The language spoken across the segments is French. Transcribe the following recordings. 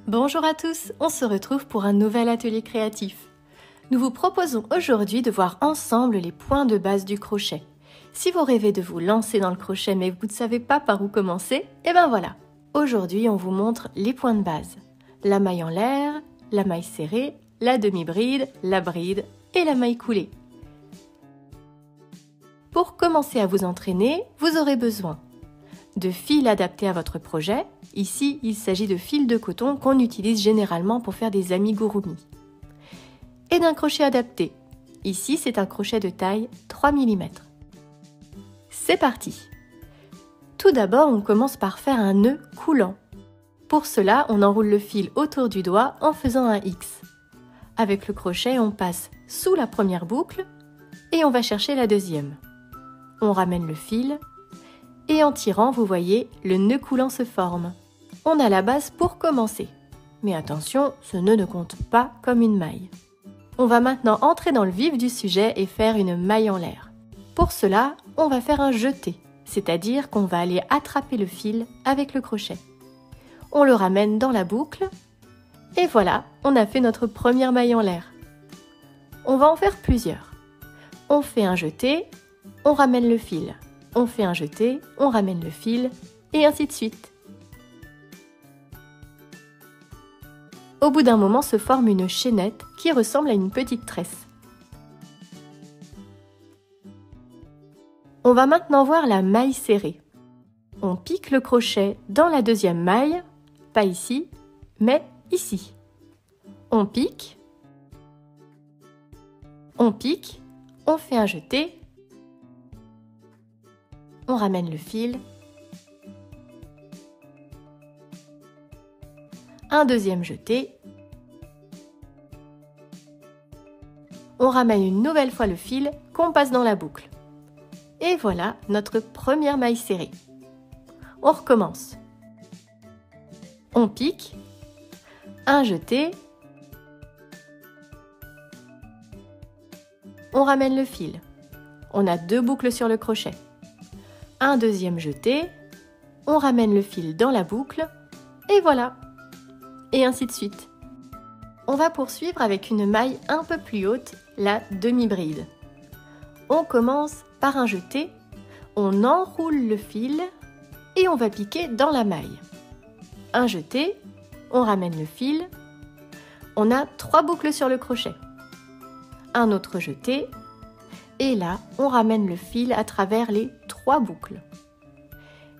Bonjour à tous, on se retrouve pour un nouvel atelier créatif. Nous vous proposons aujourd'hui de voir ensemble les points de base du crochet. Si vous rêvez de vous lancer dans le crochet mais vous ne savez pas par où commencer, et ben voilà. Aujourd'hui, on vous montre les points de base. La maille en l'air, la maille serrée, la demi-bride, la bride et la maille coulée. Pour commencer à vous entraîner, vous aurez besoin de fils adaptés à votre projet. Ici, il s'agit de fils de coton qu'on utilise généralement pour faire des amigurumi. Et d'un crochet adapté. Ici, c'est un crochet de taille 3 mm. C'est parti! Tout d'abord, on commence par faire un nœud coulant. Pour cela, on enroule le fil autour du doigt en faisant un X. Avec le crochet, on passe sous la première boucle et on va chercher la deuxième. On ramène le fil et en tirant, vous voyez, le nœud coulant se forme. On a la base pour commencer. Mais attention, ce nœud ne compte pas comme une maille. On va maintenant entrer dans le vif du sujet et faire une maille en l'air. Pour cela, on va faire un jeté, c'est-à-dire qu'on va aller attraper le fil avec le crochet. On le ramène dans la boucle et voilà, on a fait notre première maille en l'air. On va en faire plusieurs. On fait un jeté, on ramène le fil. On fait un jeté, on ramène le fil et ainsi de suite. Au bout d'un moment se forme une chaînette qui ressemble à une petite tresse. On va maintenant voir la maille serrée. On pique le crochet dans la deuxième maille, pas ici, mais ici. On pique, on fait un jeté, on ramène le fil, un deuxième jeté, on ramène une nouvelle fois le fil qu'on passe dans la boucle. Et voilà notre première maille serrée. On recommence. On pique, un jeté, on ramène le fil. On a deux boucles sur le crochet. Un deuxième jeté, on ramène le fil dans la boucle et voilà. Et ainsi de suite. On va poursuivre avec une maille un peu plus haute, la demi-bride. On commence par un jeté, on enroule le fil et on va piquer dans la maille. Un jeté, on ramène le fil, on a 3 boucles sur le crochet. Un autre jeté et là, on ramène le fil à travers les 3 boucles.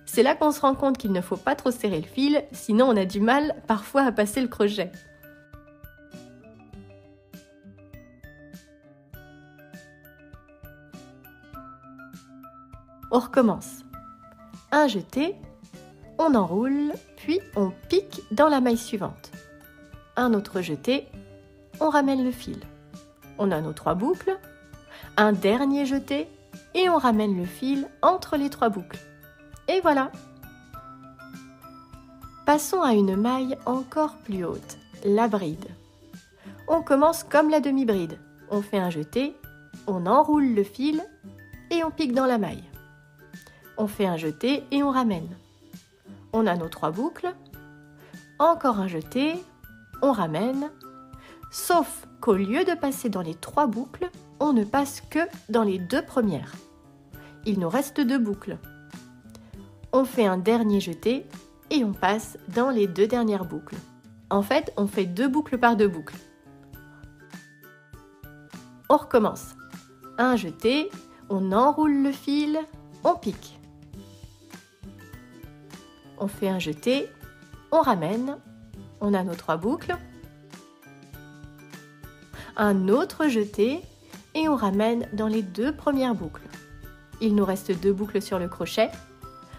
C'est là qu'on se rend compte qu'il ne faut pas trop serrer le fil, sinon on a du mal parfois à passer le crochet. On recommence. Un jeté, on enroule, puis on pique dans la maille suivante. Un autre jeté, on ramène le fil. On a nos 3 boucles, un dernier jeté et on ramène le fil entre les 3 boucles. Et voilà! Passons à une maille encore plus haute, la bride. On commence comme la demi-bride. On fait un jeté, on enroule le fil et on pique dans la maille. On fait un jeté et on ramène. On a nos 3 boucles, encore un jeté, on ramène, sauf qu'au lieu de passer dans les 3 boucles, on ne passe que dans les 2 premières. Il nous reste 2 boucles. On fait un dernier jeté et on passe dans les 2 dernières boucles. En fait, on fait 2 boucles par 2 boucles. On recommence. Un jeté, on enroule le fil, on pique. On fait un jeté, on ramène, on a nos 3 boucles. Un autre jeté et on ramène dans les 2 premières boucles. Il nous reste 2 boucles sur le crochet,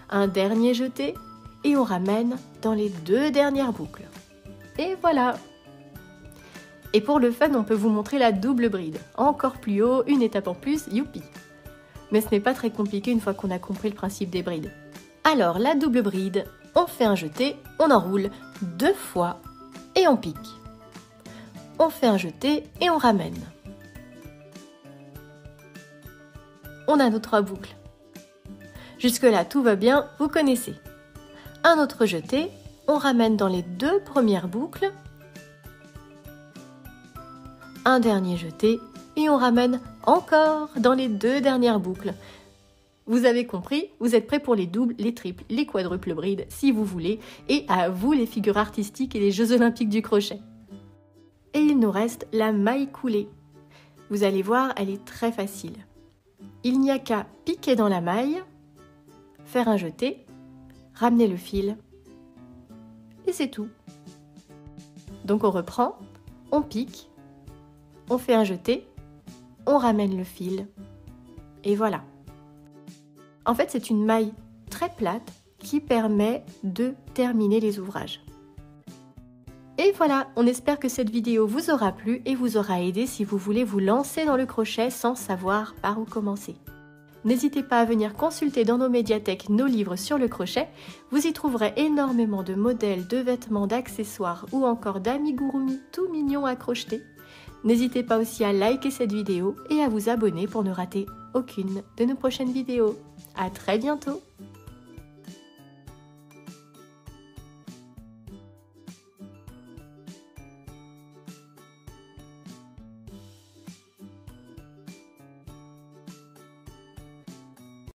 un dernier jeté et on ramène dans les 2 dernières boucles. Et voilà! Et pour le fun, on peut vous montrer la double bride. Encore plus haut, une étape en plus, youpi! Mais ce n'est pas très compliqué une fois qu'on a compris le principe des brides. Alors, la double bride, on fait un jeté, on enroule 2 fois et on pique. On fait un jeté et on ramène. On a nos 3 boucles. Jusque-là, tout va bien, vous connaissez. Un autre jeté, On ramène dans les 2 premières boucles, un dernier jeté et on ramène encore dans les 2 dernières boucles. Vous avez compris, vous êtes prêts pour les doubles, les triples, les quadruples brides si vous voulez, et à vous les figures artistiques et les Jeux olympiques du crochet. Et il nous reste la maille coulée. Vous allez voir, elle est très facile. Il n'y a qu'à piquer dans la maille, faire un jeté, ramener le fil, et c'est tout. Donc on reprend, on pique, on fait un jeté, on ramène le fil, et voilà. En fait, c'est une maille très plate qui permet de terminer les ouvrages. Et voilà, on espère que cette vidéo vous aura plu et vous aura aidé si vous voulez vous lancer dans le crochet sans savoir par où commencer. N'hésitez pas à venir consulter dans nos médiathèques nos livres sur le crochet. Vous y trouverez énormément de modèles, de vêtements, d'accessoires ou encore d'amigurumi tout mignons à crocheter. N'hésitez pas aussi à liker cette vidéo et à vous abonner pour ne rater aucune de nos prochaines vidéos. À très bientôt!